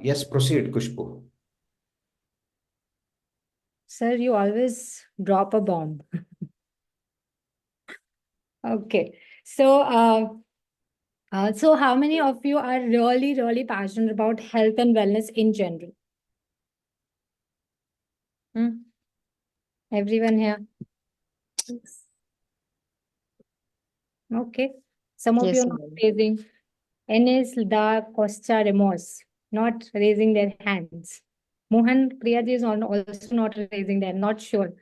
Yes, proceed, Kushbu. Sir, you always drop a bomb. Okay. So how many of you are really, really passionate about health and wellness in general? Hmm? Everyone here? Okay. Some of you Yes, are not ma'am. raising. Enes, Da, Costa, Remos, not raising their hands. Mohan, Priya ji is also not raising their, not sure.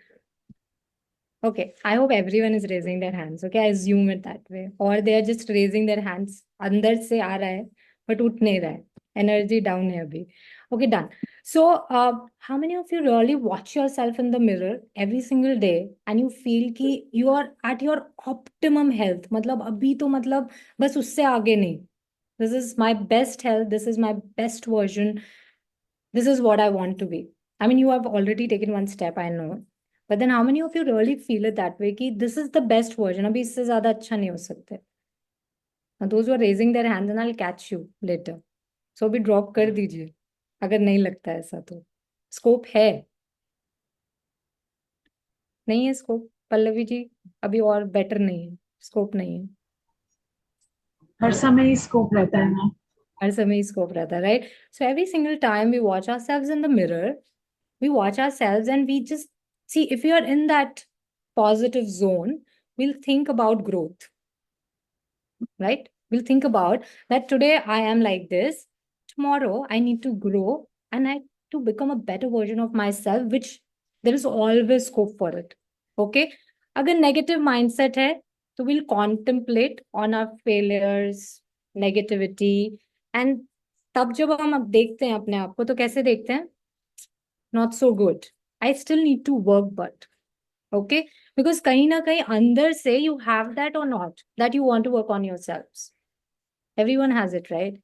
Okay, I hope everyone is raising their hands. Okay, I assume it that way. Or they are just raising their hands. अंदर से आ रहा है, but उठ नहीं रहा है. Energy down है अभी. Okay, done. So, how many of you really watch yourself in the mirror every single day and you feel कि you are at your optimum health? मतलब अभी तो मतलब बस उससे आगे नहीं. This is my best health. This is my best version. This is what I want to be. I mean, you have already taken one step, I know. But then how many of you really feel it that way कि this is the best version? अभी इससे ज़्यादा अच्छा नहीं हो सकते. Now, those who are raising their hands and I'll catch you later. So अभी drop कर दीजिए अगर नहीं लगता ऐसा तो. Scope है. नहीं है scope. पल्लवी जी अभी और better नहीं है. Scope नहीं है. हर समय ही स्कोप रहता है ना. हर समय scope रहता है, right? So every single time we watch ourselves in the mirror, we watch ourselves and we just see if we are in that positive zone, we'll think about growth, right? We'll think about that today I am like this, tomorrow I need to grow and I to become a better version of myself, which there is always scope for it. Okay, अगर negative mindset है तो we'll contemplate on our failures, negativity, and तब जब हम अब देखते हैं अपने आप को तो कैसे देखते हैं? Not so good. I still need to work, but okay, because कहीं ना कहीं अंदर से you have that or not that you want to work on yourselves. Everyone has it, right?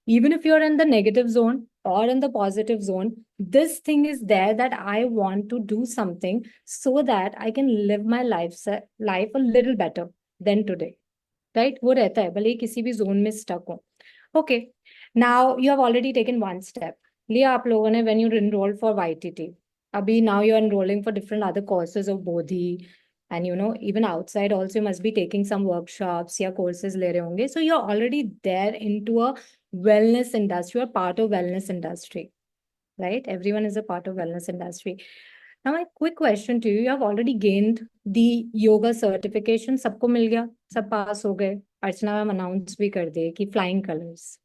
Even if you're in the negative zone or in the positive zone, this thing is there that I want to do something so that I can live my life a little better than today. Right? वो रहता है भले ही किसी भी zone में stuck हो. Okay. Now you have already taken one step. लिया आप लोगों ने when you enrolled for YTT. Abhi now you are enrolling for different other courses of Bodhi, and even outside also you must be taking some workshops या courses ले रहे होंगे. So you're already there into a wellness industry. You're part of wellness industry, right? Everyone is a part of wellness industry. Now my quick question to you: you have already gained the yoga certification. सबको मिल गया, सब पास हो गए. अर्चना ma'am announce भी कर दे कि flying colors,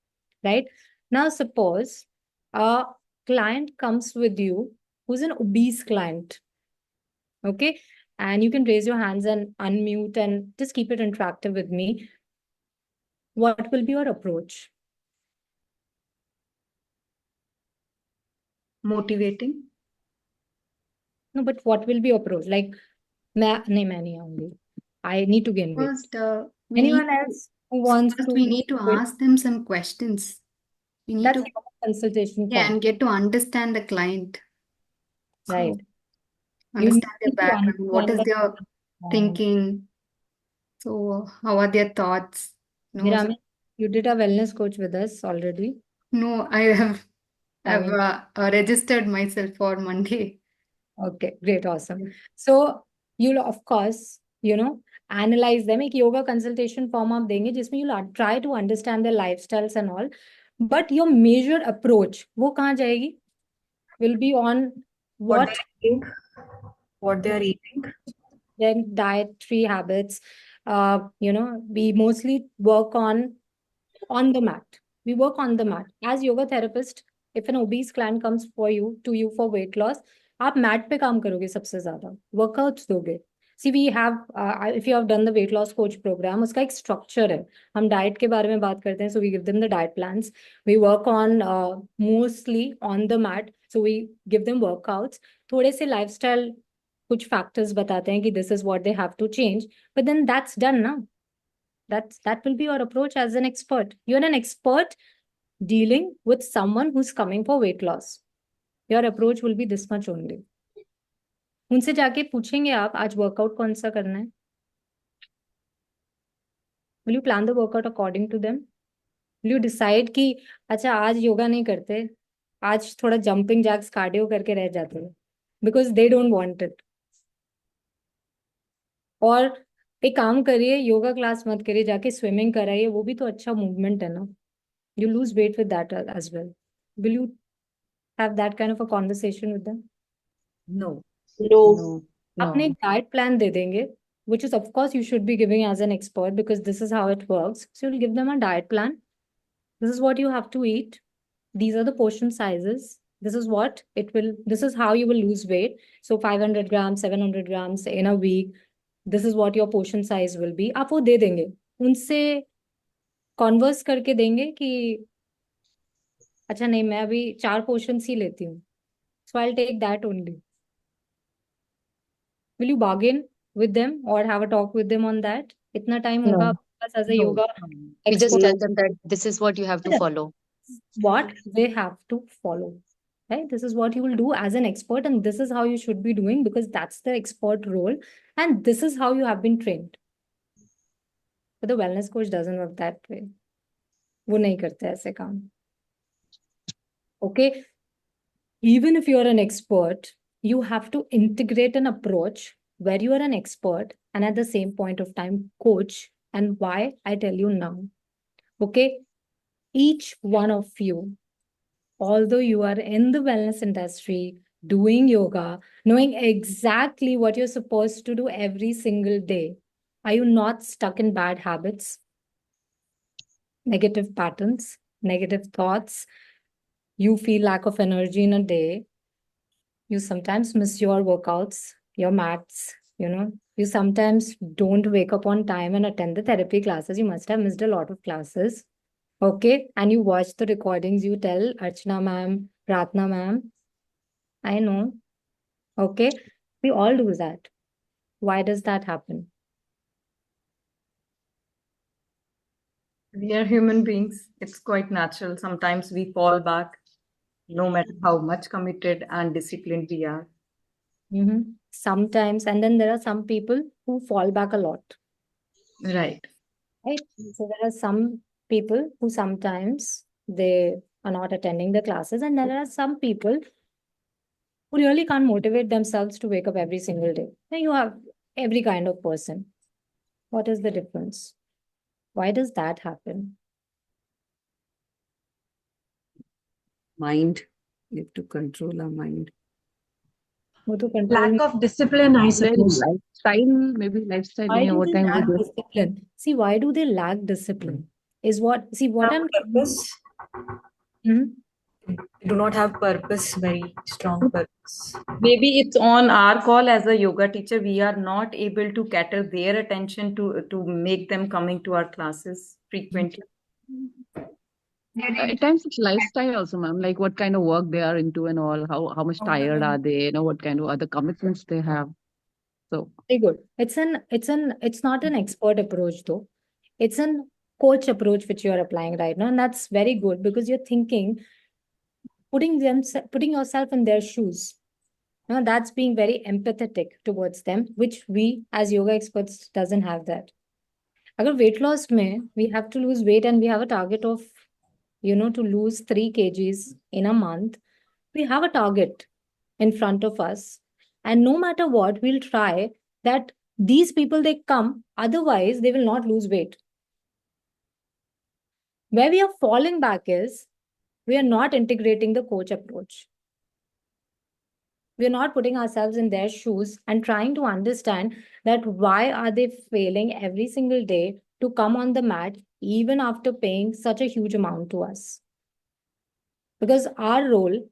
right? Now suppose a client comes with you who's an obese client, okay? And you can raise your hands and unmute and just keep it interactive with me. What will be your approach? Motivating. No, but what will be your approach? Like, मैं नहीं आऊंगी. I need to gain weight. First, we need Anyone to else who wants first to we need to quit? ask them some questions. We need That's to your consultation yeah, part, and get to understand the client. right? So You understand their need to background, what understand is the their background. thinking, so how are their thoughts? So, Hirami, you did a wellness coach with us already. no, I've Fine. registered myself for Monday. Okay, great, awesome. So you'll of course, analyze them. एक yoga consultation form आप देंगे जिसमें you'll try to understand their lifestyles and all. But your major approach वो कहाँ जाएगी? Will be on What what they're eating, what they're eating. then dietary habits. We mostly work on the mat. We work on the mat. As yoga therapist, if an obese client comes to you for weight loss, आप mat पे काम करोगे सबसे ज्यादा, workouts दोगे. See we have if you have done the weight loss coach programme, उसका एक structure है. हम डाइट के बारे में बात करते हैं, so we give them the diet plans. We work on mostly on the mat, so we give them workouts. थोड़े से लाइफस्टाइल कुछ फैक्टर्स बताते हैं कि this is what they have to change, but then that's done ना. That will be your approach as an expert. You're an expert dealing with someone who's coming for weight loss. Your approach will be this much only. उनसे जाके पूछेंगे आप आज workout कौन सा करना है. Will you plan the workout according to them? Will you decide कि अच्छा आज योगा नहीं करते, आज थोड़ा जंपिंग जैक्स कार्डियो करके रह जाते हैं because they don't want it. और एक काम करिए, योगा क्लास मत करिए, जाके स्विमिंग कराइए, वो भी तो अच्छा मूवमेंट है ना. You lose weight with that as well. Will you have that kind of a conversation with them? No. No. No. आपने एक No. diet plan दे देंगे, which is of course you should be giving as an expert because this is how it works. So you'll give them a diet plan. This is what you have to eat. These are the portion sizes. This is what it will, this is how you will lose weight. So 500 grams, 700 grams in a week. This is what your portion size will be. आप वो दे देंगे. उनसे converse करके देंगे कि अच्छा नहीं, मैं अभी 4 पोर्शन ही लेती हूँ. So I'll take that only. Will you bargain with them or have a talk with them on that? इतना time No. होगा आपके पास as a No. yoga You just expert. tell them that this is what you have to follow. What they have to follow. Right? This is what you will do as an expert, and this is how you should be doing because that's the expert role, and this is how you have been trained. But the wellness coach doesn't work that way. वो नहीं करते ऐसे काम. Okay? Even if you're an expert, you have to integrate an approach where you are an expert and at the same point of time coach. And why? I tell you now. Okay? Each one of you, although you are in the wellness industry, doing yoga, knowing exactly what you're supposed to do every single day, are you not stuck in bad habits, negative patterns, negative thoughts? You feel lack of energy in a day. You sometimes miss your workouts, your mats, you sometimes don't wake up on time and attend the therapy classes. You must have missed a lot of classes. Okay. And you watch the recordings, you tell Archana ma'am, Pratna ma'am, I know. Okay. We all do that. Why does that happen? We are human beings. It's quite natural. Sometimes we fall back, no matter how much committed and disciplined we are. Sometimes, and then there are some people who fall back a lot. Right. Right. So there are some people who sometimes they are not attending the classes, and there are some people who really can't motivate themselves to wake up every single day. Now you have every kind of person. What is the difference? Why does that happen? Mind. We have to control our mind. वो तो control Lack में- of discipline, I suppose. Lifestyle, maybe lifestyle. Why नहीं है, do वो they time lack we do. discipline? See, why do they lack discipline? Is what I'm purpose. Mhm. Do not have purpose, very strong purpose. Maybe it's on our call as a yoga teacher. We are not able to cater their attention to make them coming to our classes frequently. At times it's lifestyle also, ma'am. Like what kind of work they are into and all. How much tired are they? What kind of other commitments they have. So Very good. It's not an expert approach though. It's an coach approach which you are applying right now, and that's very good because you're thinking, putting yourself in their shoes. That's being very empathetic towards them, which we as yoga experts doesn't have that. अगर weight loss में we have to lose weight and we have a target of to lose 3 kgs in a month, we have a target in front of us, and no matter what, we'll try that these people they come, otherwise they will not lose weight. Where we are falling back is we are not integrating the coach approach. We are not putting ourselves in their shoes and trying to understand that why are they failing every single day to come on the mat even after paying such a huge amount to us. Because our role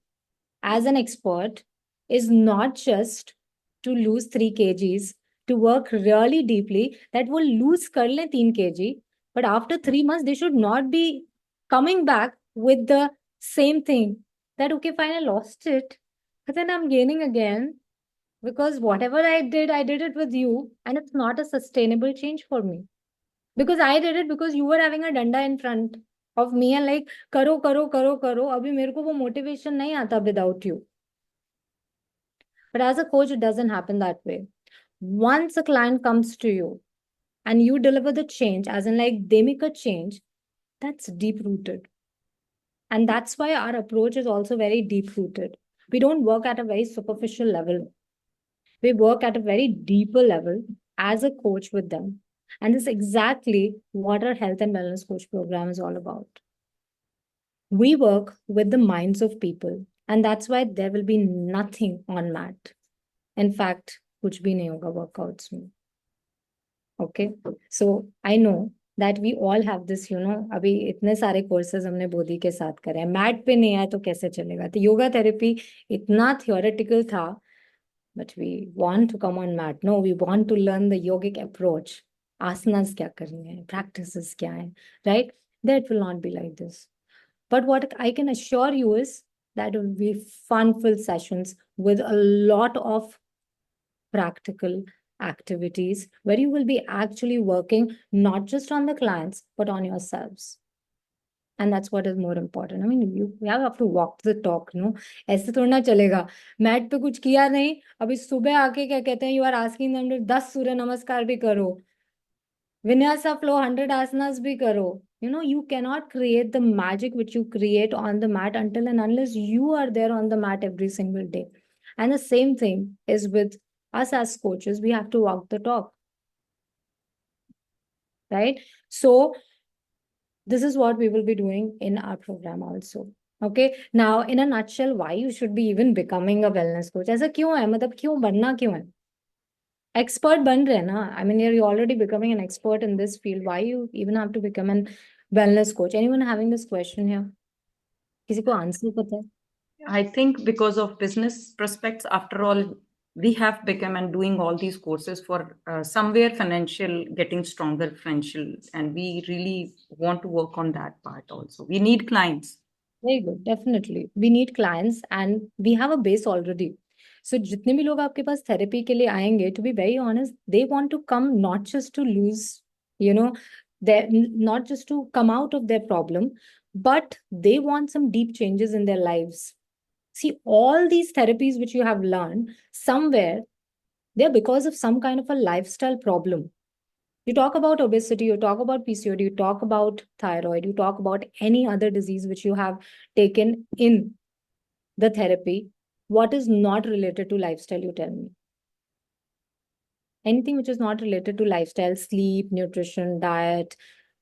as an expert is not just to lose 3 kgs, to work really deeply, that will lose kar le 3 kg, but after 3 months, they should not be coming back with the same thing that, okay, fine, I lost it, but then I'm gaining again because whatever I did it with you, and it's not a sustainable change for me. Because I did it because you were having a danda in front of me and like, karo, karo, karo, karo. Abhi mere ko wo motivation nahi aata without you. But as a coach, it doesn't happen that way. Once a client comes to you and you deliver the change, as in like they make a change, that's deep rooted. And that's why our approach is also very deep-rooted. We don't work at a very superficial level. We work at a very deeper level as a coach with them. And this is exactly what our health and wellness coach program is all about. We work with the minds of people, and that's why there will be nothing on mat. In fact, kuch bhi nahi hoga workouts mein. Okay, so I know that we all have this, अभी इतने सारे courses हमने बोधी के साथ करे हैं, mat पे नहीं आए तो कैसे चलेगा? तो योगा थेरेपी इतना थियोरेटिकल था, but we want to come on mat. No, we want to learn the yogic approach. Asanas क्या करने हैं, practices क्या हैं, right? That will not be like this. But what I can assure you is that it will be fun-filled sessions with a lot of practical activities where you will be actually working not just on the clients, but on yourselves. And that's what is more important. I mean, you have to walk the talk, no? ऐसे थोड़ा ना चलेगा. Mat पे कुछ किया नहीं, अभी सुबह आके क्या कहते हैं, you are asking them to 10 सूर्य नमस्कार भी करो. Vinyasa flow 100 asanas bhi karo. You cannot create the magic which you create on the mat until and unless you are there on the mat every single day. And the same thing is with us as coaches. We have to walk the talk. Right? So this is what we will be doing in our program also. Okay. Now, in a nutshell, why you should be even becoming a wellness coach? ऐसा क्यों है? मतलब क्यों बनना क्यों है? Expert ban rahe na. I mean, you're already becoming an expert in this field. Why you even have to become an wellness coach? Anyone having this question here? किसी को answer पता है? I think because of business prospects, after all, we have become and doing all these courses for somewhere financial, getting stronger financial, and we really want to work on that part also. We need clients. Very good, definitely. We need clients and we have a base already. So जितने भी लोग आपके पास therapy के लिए आएंगे, to be very honest, they want to come not just to lose, not just to come out of their problem, but they want some deep changes in their lives. See, all these therapies which you have learned, somewhere, they're because of some kind of a lifestyle problem. You talk about obesity, you talk about PCOD, you talk about thyroid, you talk about any other disease which you have taken in the therapy. What is not related to lifestyle, you tell me? Anything which is not related to lifestyle, sleep, nutrition, diet,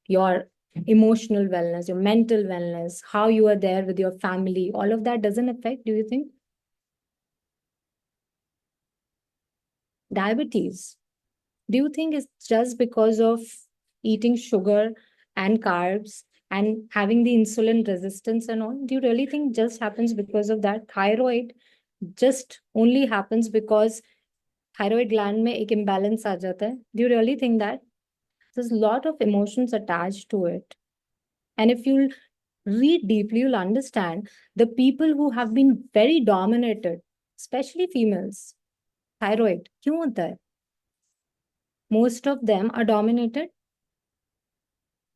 your emotional wellness, your mental wellness, how you are there with your family, all of that doesn't affect, do you think? Diabetes. Do you think it's just because of eating sugar and carbs and having the insulin resistance and all? Do you really think just happens because of that? Thyroid just only happens because thyroid gland में एक imbalance आ जाता है. Do you really think that? There's a lot of emotions attached to it. And if you read deeply, you'll understand the people who have been very dominated, especially females. Thyroid, क्यों होता है? Most of them are dominated.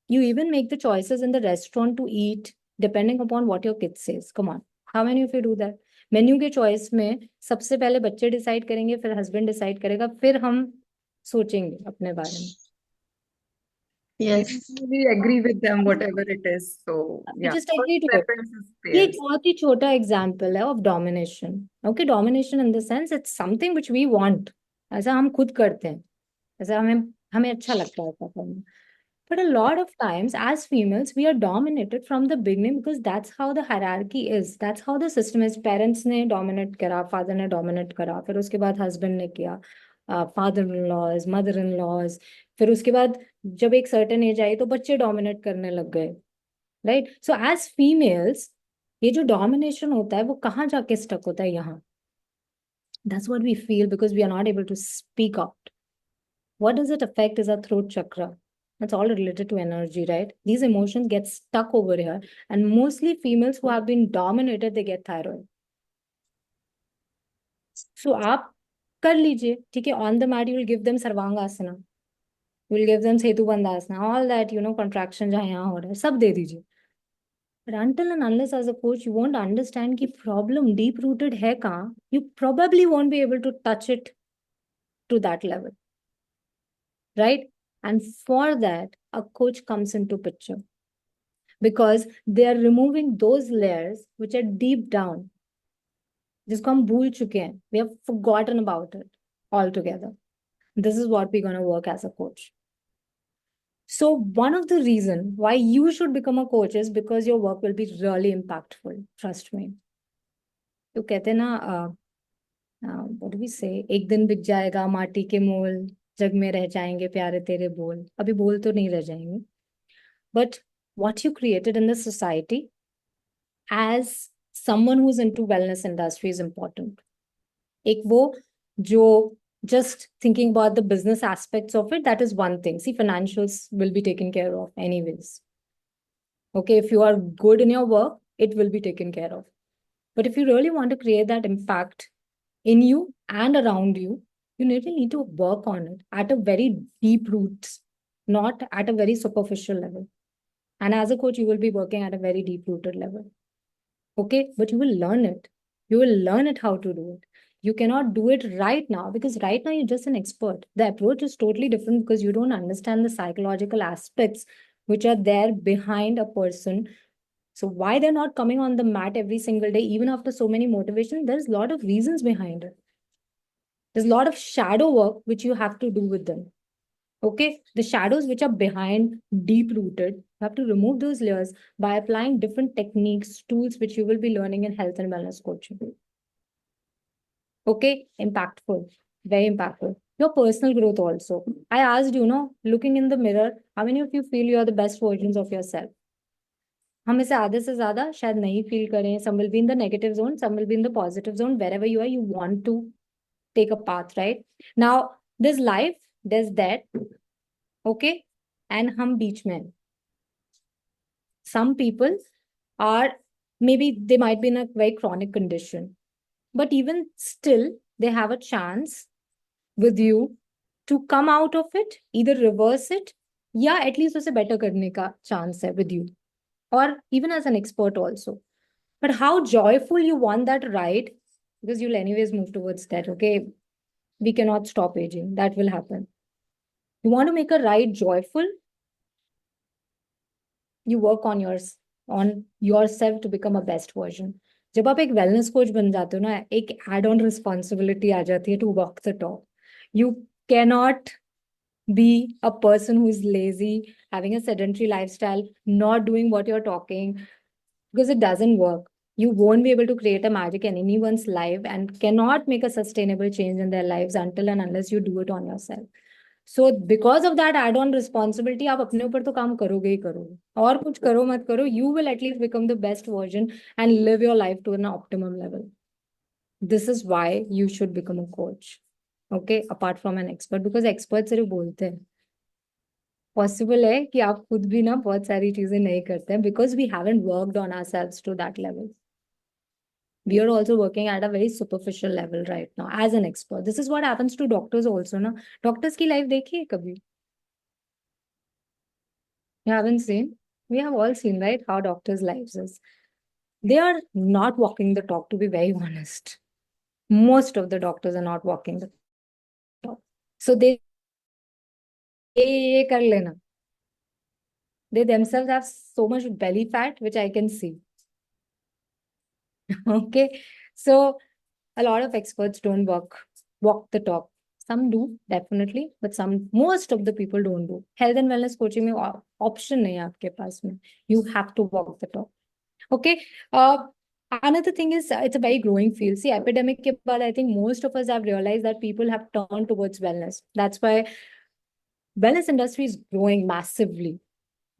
You even make the choices in the restaurant to eat depending upon what your kid says. Come on. How many of you do that? Menu के choice में सबसे पहले बच्चे decide करेंगे, फिर husband decide करेगा, फिर हम सोचेंगे अपने बारे में. Yes, we agree with them, whatever it is. So, yeah, just agree to it. preference is ये theirs. एक बहुत ही छोटा एग्जाम्पल है of domination. Okay, domination in the sense it's something which we want. ऐसा हम खुद करते हैं, ऐसा हमें हमें अच्छा लगता है ऐसा करना. But a lot of times, as females, we are dominated from the beginning because that's how the hierarchy is. That's how the system is. Parents ने dominate करा, father ने dominate करा, फिर उसके बाद husband ने किया, father-in-laws, mother-in-laws, फिर उसके बाद जब एक certain age आई तो बच्चे dominate करने लग गए, right? So as females, ये जो domination होता है वो कहाँ जाके stuck होता है? यहाँ. That's what we feel because we are not able to speak out. What does it affect is our throat chakra. That's all related to energy, right? These emotions get stuck over here. And mostly females who have been dominated, they get thyroid. So आप कर लीजिए, ठीक है? On the mat, you will give them sarvangasana. You will give them setu bandhasana. All that, contraction जहाँ यहाँ हो रहा है, सब दे दीजिए. But until and unless as a coach, you won't understand कि problem deep-rooted है कहाँ, you probably won't be able to touch it to that level. Right? And for that, a coach comes into picture. because they are removing those layers which are deep down, जिसको हम भूल चुके हैं. We have forgotten about it altogether. This is what we're going to work as a coach. So one of the reason why you should become a coach is because your work will be really impactful. Trust me. तो कहते हैं ना, what do we say? एक दिन बिक जाएगा माटी के मोल, जग में रह जाएंगे प्यारे तेरे बोल. अभी बोल तो नहीं रह जाएंगे. But what you created in the society as someone who's into wellness industry is important. एक वो जो just thinking about the business aspects of it, that is one thing. See, financials will be taken care of anyways. Okay, if you are good in your work, it will be taken care of. But if you really want to create that impact in you and around you, you really need to work on it at a very deep roots, not at a very superficial level. And as a coach, you will be working at a very deep rooted level. Okay, but you will learn it. You will learn it how to do it. You cannot do it right now because right now you're just an expert. The approach is totally different because you don't understand the psychological aspects which are there behind a person. So why they're not coming on the mat every single day, even after so many motivation, there's a lot of reasons behind it. There's a lot of shadow work which you have to do with them. Okay, the shadows which are behind, deep rooted, you have to remove those layers by applying different techniques, tools which you will be learning in health and wellness coaching. Okay, impactful, very impactful. Your personal growth also. I asked you, looking in the mirror, how many of you feel you are the best versions of yourself? हम इसे आधे से ज्यादा शायद नहीं feel करें. Some will be in the negative zone, some will be in the positive zone. Wherever you are, you want to take a path, right? Now, there's life, there's death, okay, and हम बीच में. Some people are, maybe they might be in a very chronic condition, but even still, they have a chance with you to come out of it, either reverse it, या at least उसे better करने का chance है with you, or even as an expert also. But how joyful you want that ride, because you'll anyways move towards that, okay? We cannot stop aging. That will happen. You want to make a ride joyful, you work on yourself to become a best version. जब आप एक wellness coach बन जाते हो ना, एक add-on responsibility आ जाती है to walk the talk. You cannot be a person who is lazy, having a sedentary lifestyle, not doing what you're talking, because it doesn't work. You won't be able to create a magic in anyone's life and cannot make a sustainable change in their lives until and unless you do it on yourself. So because of that add-on responsibility, आप अपने ऊपर तो काम करोगे ही करोगे. और कुछ करो मत करो, you will at least become the best version and live your life to an optimum level. This is why you should become a coach. Okay, apart from an expert, because experts सिर्फ बोलते हैं. Possible है कि आप खुद भी ना बहुत सारी चीजें नहीं करते हैं because we haven't worked on ourselves to that level. We are also working at a very superficial level right now as an expert. This is what happens to doctors also, ना. Doctors की life देखी है कभी? You haven't seen? We have all seen, right, how doctors' lives is. They are not walking the talk, to be very honest. Most of the doctors are not walking the talk. So they कर लेना. They themselves have so much belly fat, which I can see. Okay, so a lot of experts don't walk the talk. Some do, definitely, but most of the people don't do. Health and wellness coaching में option नहीं है आपके पास में. You have to walk the talk. Okay. Another thing is it's a very growing field. See, epidemic के बाद, I think most of us have realized that people have turned towards wellness. That's why wellness industry is growing massively.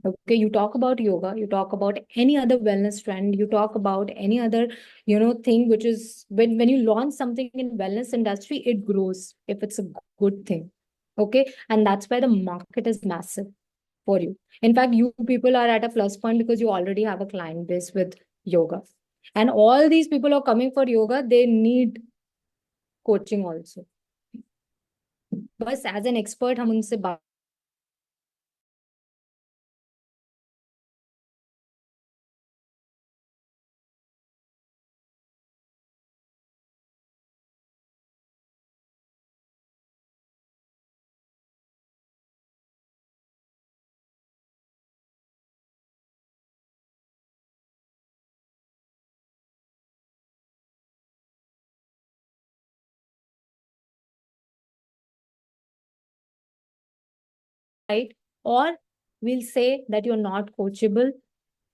Okay, you talk about yoga, you talk about any other wellness trend, you talk about any other, thing which is when you launch something in wellness industry, it grows if it's a good thing. Okay, and that's why the market is massive for you. In fact, you people are at a plus point because you already have a client base with yoga. And all these people are coming for yoga, they need coaching also. But as an expert, हम उनसे or we'll say that you're not coachable.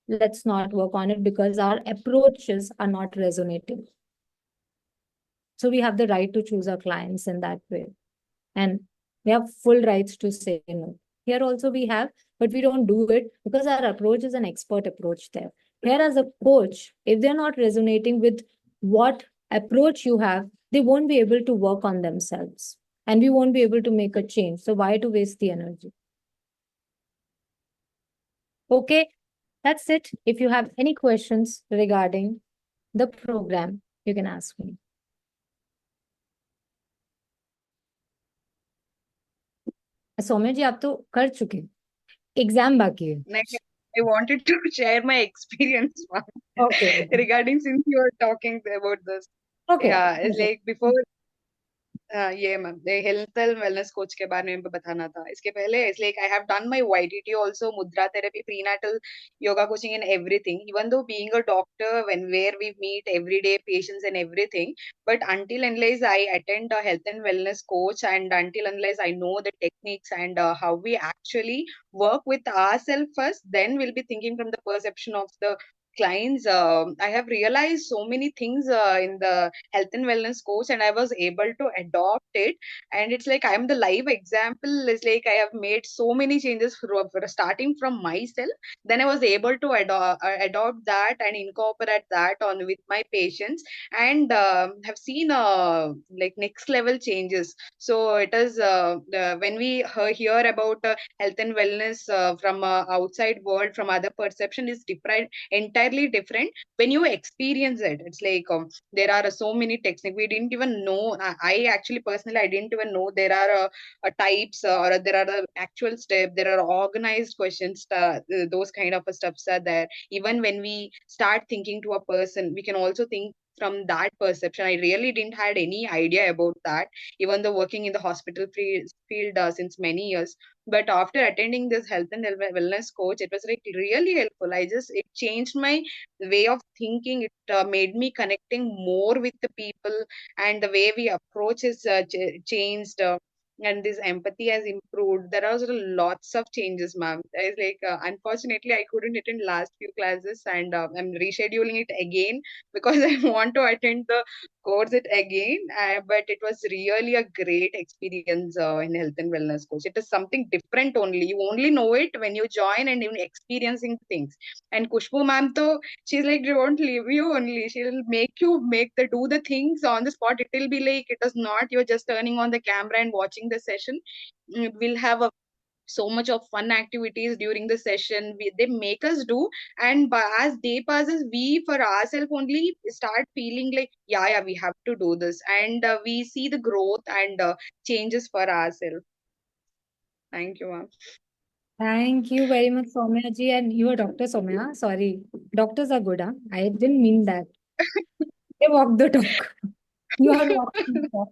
Let's not work on it because our approaches are not resonating. So we have the right to choose our clients in that way. And we have full rights to say no. Here also we have, but we don't do it because our approach is an expert approach there. Here as a coach, if they're not resonating with what approach you have, they won't be able to work on themselves. And we won't be able to make a change. So why to waste the energy? Okay, that's it. If you have any questions regarding the program, you can ask me. सौम्य जी आप तो कर चुके exam बाकी है I wanted to share my experience okay regarding since you are talking about this. okay Yeah, it's like before ये ma'am health and wellness coach के बारे में बताना था इसके पहले it's like I have done my YTT also mudra therapy prenatal yoga coaching and everything even though being a doctor when where we meet everyday patients and everything but until unless I attend a health and wellness coach and until unless I know the techniques and how we actually work with ourselves first then we'll be thinking from the perception of the clients. I have realized so many things in the health and wellness coach and I was able to adopt it and it's like I am the live example. It's like I have made so many changes starting from myself, then I was able to adopt that and incorporate that on with my patients and have seen like next level changes. So it is when we hear about health and wellness from outside world from other perception is different, entirely different when you experience it. It's like there are so many techniques we didn't even know. I actually personally I didn't even know there are types or there are actual steps, there are organized questions, those kind of stuffs are there. Even when we start thinking to a person we can also think from that perception. I really didn't had any idea about that even though working in the hospital field since many years. But after attending this health and wellness coach it was like really helpful. I just it changed my way of thinking. It made me connecting more with the people and the way we approach is changed. And this empathy has improved. There are lots of changes, ma'am. It's like unfortunately I couldn't attend last few classes and I'm rescheduling it again because I want to attend the course it again. But it was really a great experience in health and wellness coach. It is something different only. You only know it when you join and even experiencing things. And Khusboo ma'am, though, she's like, they won't leave you only. She'll make you do the things on the spot. It will be like, it is not, you're just turning on the camera and watching the session. We'll have so much of fun activities during the session they make us do, and as day passes we for ourselves only start feeling like yeah we have to do this, and we see the growth and changes for ourselves. Thank you, ma'am. Thank you very much, Soumya ji. And you are Dr. Soumya. Sorry. Doctors are good, huh? I didn't mean that. They walk the talk. You are walking the talk.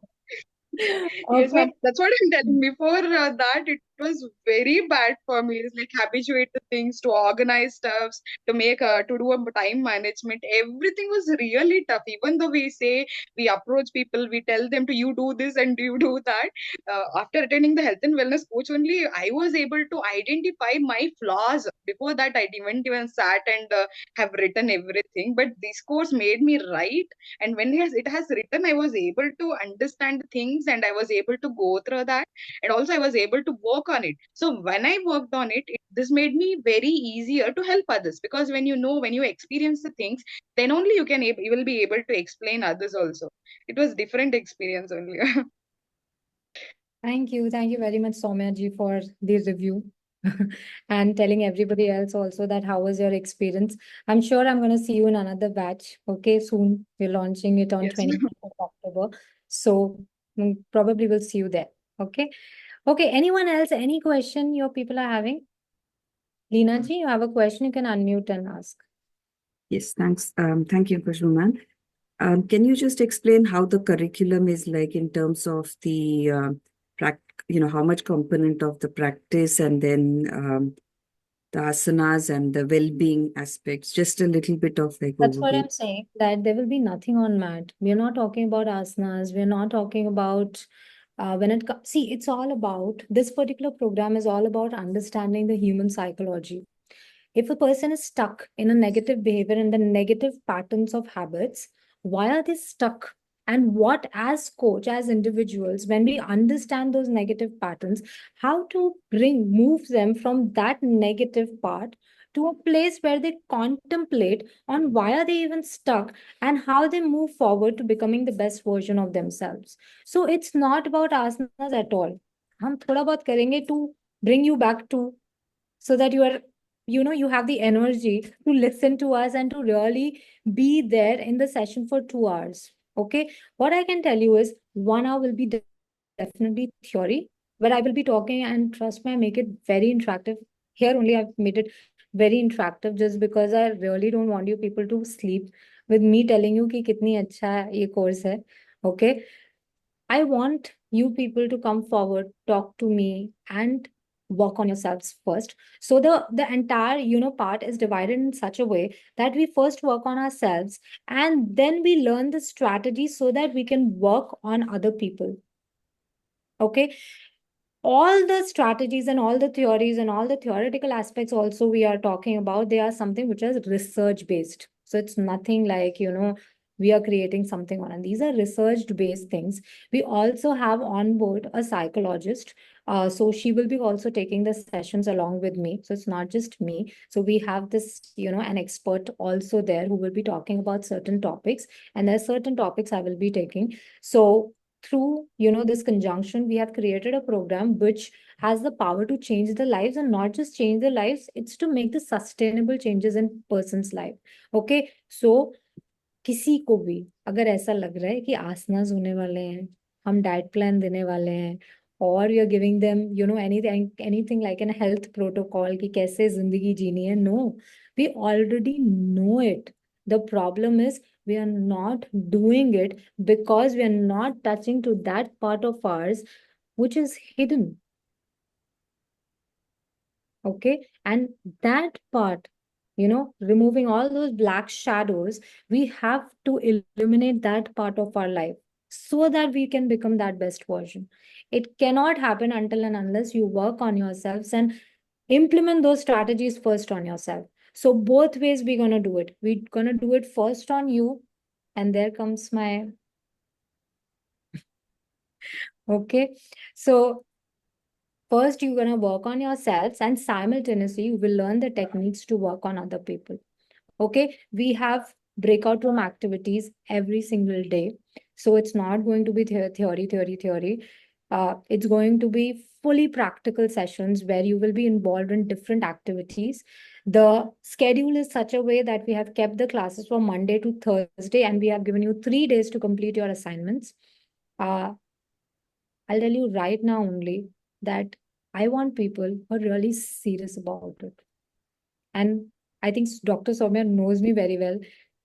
Yes, Okay. ma'am. That's what I'm telling. Before that, it was very bad for me. It's like habituate the things to organize stuffs, to make to do a time management. Everything was really tough. Even though we say we approach people, we tell them to you do this and you do that. After attending the health and wellness coach only, I was able to identify my flaws. Before that, I didn't even sat and have written everything. But this course made me write, and when it has written, I was able to understand things and I was able to go through that, and also I was able to work on it. So when I worked on it, this made me very easier to help others, because when you know, when you experience the things, then only you will be able to explain others also. It was different experience only. Thank you. Thank you very much, Soumya ji, for the review and telling everybody else also that how was your experience. I'm sure I'm going to see you in another batch. Okay, soon. We're launching it on Yes. 20th of October. So probably we'll see you there. Okay. Okay. Anyone else? Any question your people are having? Leena ji, you have a question, you can unmute and ask. Yes, thanks. Thank you, Khusboo ma'am. Can you just explain how the curriculum is like in terms of the how much component of the practice and then the asanas and the well-being aspects? Just a little bit of like That's what overview. I'm saying, that there will be nothing on mat. We're not talking about asanas. We're not talking about See, it's all about, this particular program is all about understanding the human psychology. If a person is stuck in a negative behavior and the negative patterns of habits, why are they stuck? And what, as coach, as individuals, when we understand those negative patterns, how to move them from that negative part to a place where they contemplate on why are they even stuck and how they move forward to becoming the best version of themselves. So it's not about asanas at all. हम थोड़ा बहुत करेंगे to bring you back to, so that you are, you have the energy to listen to us and to really be there in the session for 2 hours. Okay, what I can tell you is 1 hour will be definitely theory, but I will be talking, and trust me, I make it very interactive. Here only I've made it very interactive just because I really don't want you people to sleep with me telling you कि कितनी अच्छा ये course है. Okay, I want you people to come forward, talk to me, and work on yourselves first. So the entire part is divided in such a way that we first work on ourselves, and then we learn the strategy so that we can work on other people. Okay, all the strategies and all the theories and all the theoretical aspects also we are talking about, they are something which is research based. So it's nothing like we are creating something on, and these are research based things. We also have on board a psychologist, so she will be also taking the sessions along with me, so it's not just me. So we have this an expert also there who will be talking about certain topics, and there are certain topics I will be taking. So through this conjunction, we have created a program which has the power to change the lives, and not just change the lives, it's to make the sustainable changes in person's life. Okay, so किसी को भी अगर ऐसा लग रहा है कि आसनास होने वाले हैं, हम डाइट प्लान देने वाले हैं, और you are giving them anything like an health protocol कि कैसे जिंदगी जीनी है, no, we already know it. The problem is we are not doing it because we are not touching to that part of ours which is hidden. Okay, and that part, removing all those black shadows, we have to eliminate that part of our life so that we can become that best version. It cannot happen until and unless you work on yourselves and implement those strategies first on yourself. So both ways we're going to do it. We're going to do it first on you, and there comes my okay. So first, you're going to work on yourselves, and simultaneously, you will learn the techniques to work on other people. Okay, we have breakout room activities every single day. So it's not going to be theory. It's going to be fully practical sessions where you will be involved in different activities. The schedule is such a way that we have kept the classes from Monday to Thursday, and we have given you 3 days to complete your assignments. I'll tell you right now only that I want people who are really serious about it. And I think Dr. Soumya knows me very well.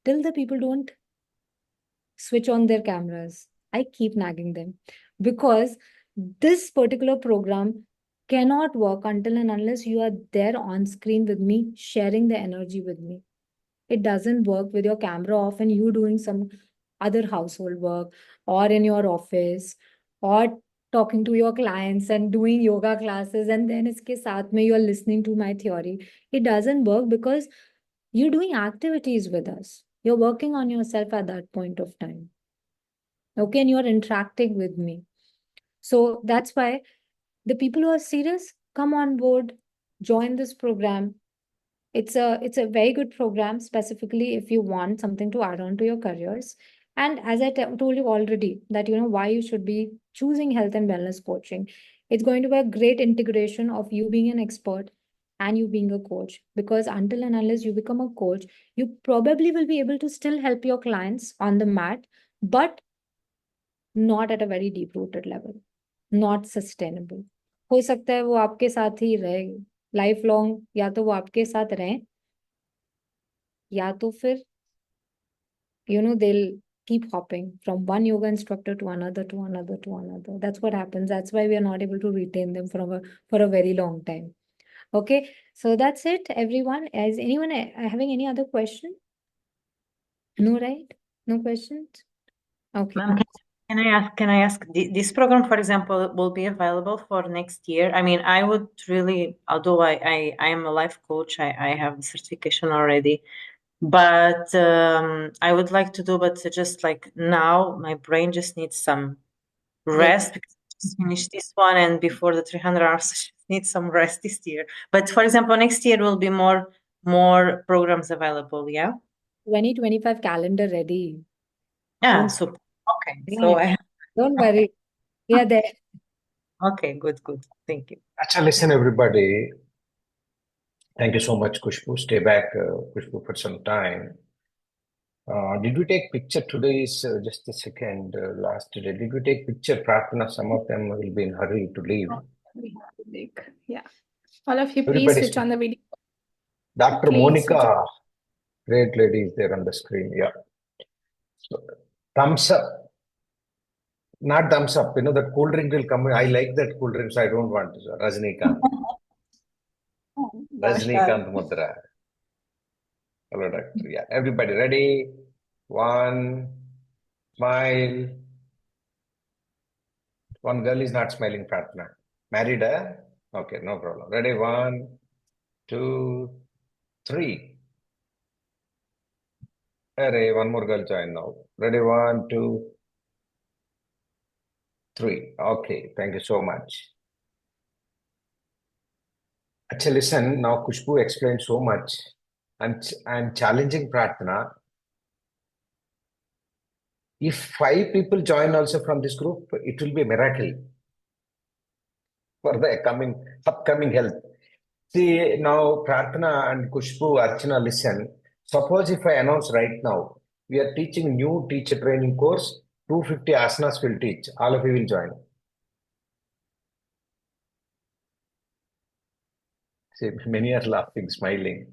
Till the people don't switch on their cameras, I keep nagging them, because this particular program cannot work until and unless you are there on screen with me, sharing the energy with me. It doesn't work with your camera off and you doing some other household work, or in your office, or talking to your clients and doing yoga classes, and then iske saath mein you are listening to my theory. It doesn't work because you're doing activities with us. You're working on yourself at that point of time. Okay, and you're interacting with me. So that's why the people who are serious, come on board, join this program. It's a very good program, specifically if you want something to add on to your careers. And as I told you already, that why you should be choosing health and wellness coaching. It's going to be a great integration of you being an expert and you being a coach, because until and unless you become a coach, you probably will be able to still help your clients on the mat, but not at a very deep rooted level, not sustainable. हो सकता है वो आपके साथ ही रहे life long, या तो वो आपके साथ रहें, या तो फिर they'll keep hopping from one yoga instructor to another, to another, to another. That's what happens. That's why we are not able to retain them for a very long time. Okay, so that's it, everyone. Is anyone having any other question? No, right? No questions? Okay. Ma'am, Can I ask, this program, for example, will be available for next year? I mean, I would really, although I am a life coach, I have a certification already, but I would like to do, but just like now, my brain just needs some rest because I just finished this one, and before the 300 hours, I just need some rest this year. But for example, next year will be more programs available, yeah? 2025 calendar ready. Yeah, Don't, super. Okay, yeah, so I don't worry. We are there. okay, good. Thank you. Acha, listen, everybody. Thank you so much, Khusboo. Stay back, Khusboo, for some time. Did we take picture today? Is just a second, last day. Did we take picture, Pratna? Some of them will be in hurry to leave. We have to make, yeah. All of you, please Everybody, switch on the video. Dr. Please switch Monica, great lady, is there on the screen. Yeah. So, thumbs up, not thumbs up. You know, that cool drink will come. I like that cool drink, so I don't want to. Rajnikant. Rajnikant Mudra. Hello, doctor. Yeah. Everybody ready? One, smile. One girl is not smiling, Pratna. Married, eh? Okay, no problem. Ready? One, two, three. Ready? One more girl join now. Ready? One, two, three. Okay, thank you so much. Actually, listen, now Khusboo explained so much. I'm challenging Pratna. If 5 people join also from this group, it will be a miracle for the upcoming health. See, now Pratna and Khusboo, Archana, listen. Suppose if I announce right now, we are teaching new teacher training course, 250 asanas will teach. All of you will join. See, many are laughing, smiling.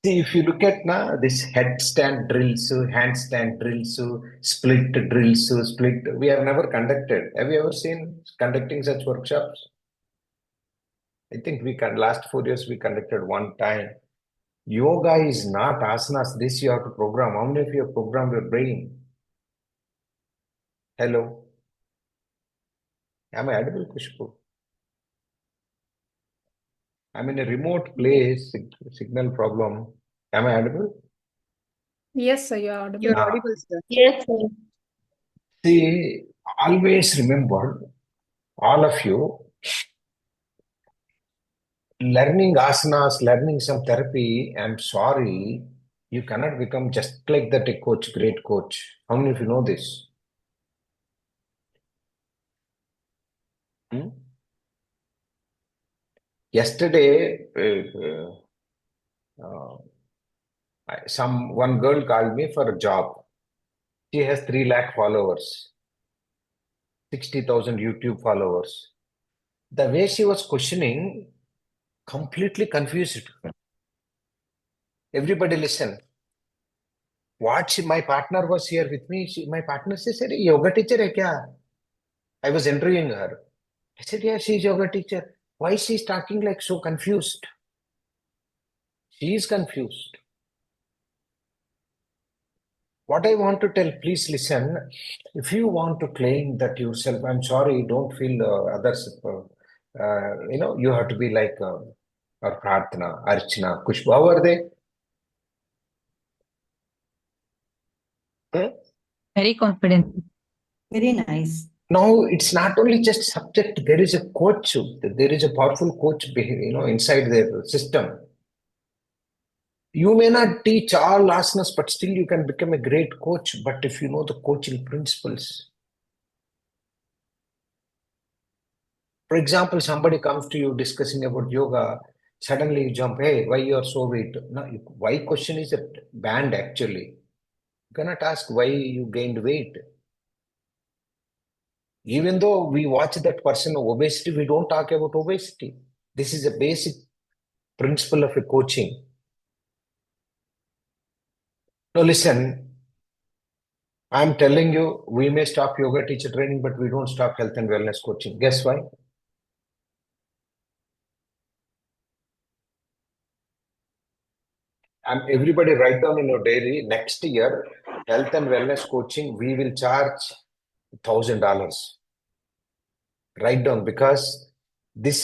See, if you look at now, this headstand drills, handstand drills, split drills, split, we have never conducted. Have you ever seen conducting such workshops? I think last 4 years we conducted one time. Yoga is not asanas. This you have to program. How many of you have programmed your brain? Hello? Am I audible, Khusboo? I'm in a remote place, signal problem. Am I audible? Yes, sir, you're audible. You're audible, sir. Yes, sir. See, always remember, all of you, learning asanas, learning some therapy, I'm sorry, you cannot become just like that a coach, great coach. How many of you know this? Hmm? Yesterday, one girl called me for a job. She has 3 lakh followers, 60,000 YouTube followers. The way she was questioning, completely confused. Everybody listen. My partner was here with me. My partner said, yoga teacher hai kya? I was interviewing her. I said, yeah, she's yoga teacher. Why she's talking like so confused? She is confused. What I want to tell, please listen. If you want to claim that yourself, I'm sorry, don't feel others. You have to be like or Pratna, Archana, Khusboo. How are they? Very confident. Very nice. Now it's not only just subject. There is a coach. There is a powerful coach, inside their system. You may not teach all asanas, but still you can become a great coach. But if you know the coaching principles, for example, somebody comes to you discussing about yoga, suddenly you jump, hey, why you are so weight? No, why question is a banned actually. You cannot ask why you gained weight. Even though we watch that person obesity, we don't talk about obesity. This is a basic principle of a coaching. Now listen, I'm telling you, we may stop yoga teacher training, but we don't stop health and wellness coaching. Guess why? Everybody write down in your diary, next year, health and wellness coaching, we will charge $1,000. Write down, because this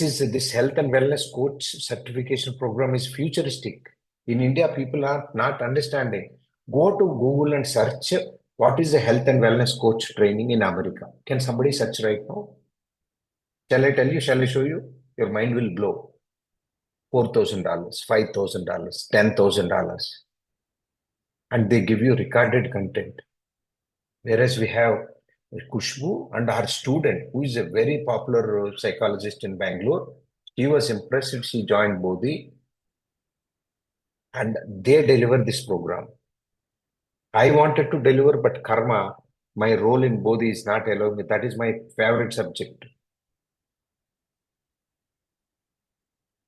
health and wellness coach certification program is futuristic. In India, people are not understanding. Go to Google and search what is the health and wellness coach training in America. Can somebody search right now? Shall I tell you? Shall I show you? Your mind will blow. $4,000, $5,000, $10,000. And they give you recorded content. Whereas we have Khusboo and her student, who is a very popular psychologist in Bangalore. She was impressed. She joined Bodhi. And they deliver this program. I wanted to deliver, but karma, my role in Bodhi is not allowing me. That is my favorite subject.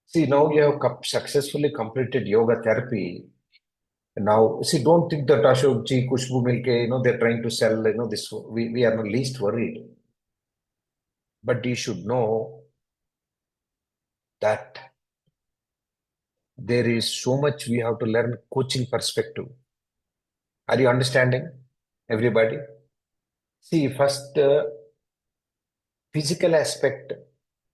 See, now you have successfully completed yoga therapy. Now, see, don't think that Ashok ji, Khusboo Milke, they're trying to sell, this. We are not least worried. But you should know that there is so much we have to learn coaching perspective. Are you understanding, everybody? See, first, physical aspect,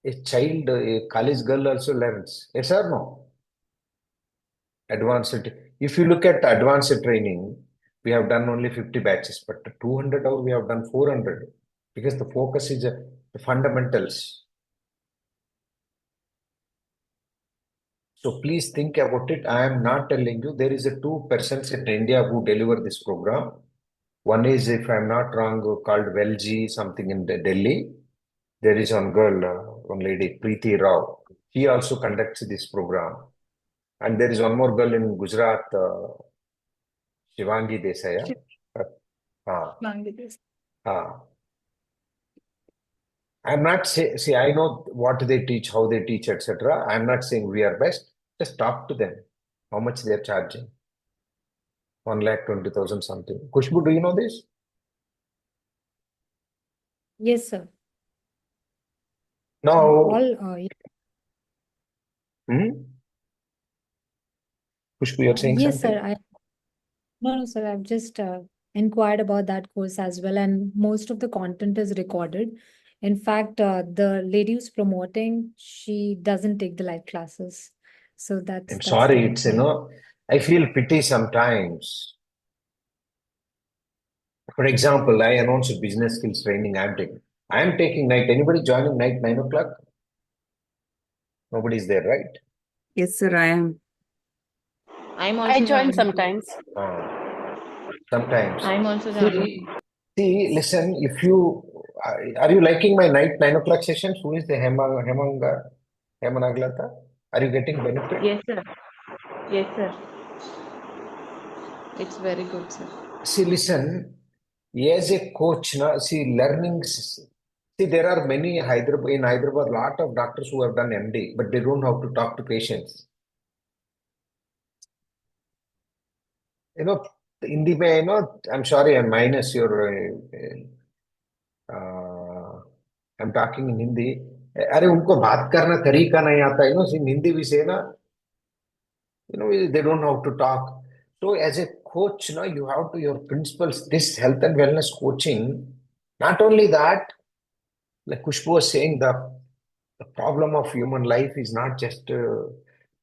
a child, a college girl also learns. Yes or no? Advanced. If you look at advanced training, we have done only 50 batches, but 200 hours we have done 400, because the focus is the fundamentals. So please think about it. I am not telling you. There is a 2 persons in India who deliver this program. One is, if I'm not wrong, called Velji, something in Delhi. There is one girl, one lady, Preeti Rao. She also conducts this program. And there is one more girl in Gujarat, Shivangi Desai. I'm not saying, see, I know what they teach, how they teach, etc. I'm not saying we are best. Just talk to them. How much they are charging? 1,20,000 something. Khusboo, do you know this? Yes, sir. Now, All, Khusboo, you're saying yes, something? sir. No, sir. I've just inquired about that course as well, and most of the content is recorded. In fact, the lady who's promoting, she doesn't take the live classes. So I'm that's sorry, the it's, point. I feel pity sometimes. For example, I announced business skills training I'm taking. I'm taking night. Anybody joining night 9 o'clock? Nobody's there, right? Yes, sir, I am. I join sometimes. Sometimes. I'm also joining. See, listen, if you are you liking my night 9 o'clock sessions? Who is the Hemanaglata? Are you getting benefit? Yes, sir. Yes, sir. It's very good, sir. See, listen, as a coach, see, learnings. See, there are many in Hyderabad, lot of doctors who have done MD, but they don't know how to talk to patients. Hindi mein, I'm sorry, I'm minus your. I'm talking in Hindi. अरे उनको बात करना तरीका नहीं आता है in Hindi we say they don't know how to talk. So as a coach, you have to your principles. This health and wellness coaching. Not only that, like Khusboo was saying, the problem of human life is not just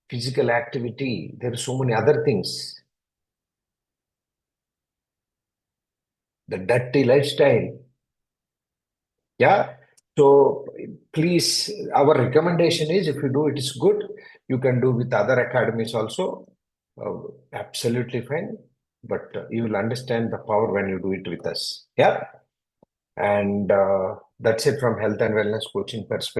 physical activity. There are so many other things. The dirty lifestyle. Yeah. So please, our recommendation is, if you do it is good. You can do with other academies also. Absolutely fine. But you will understand the power when you do it with us. Yeah. And that's it from health and wellness coaching perspective.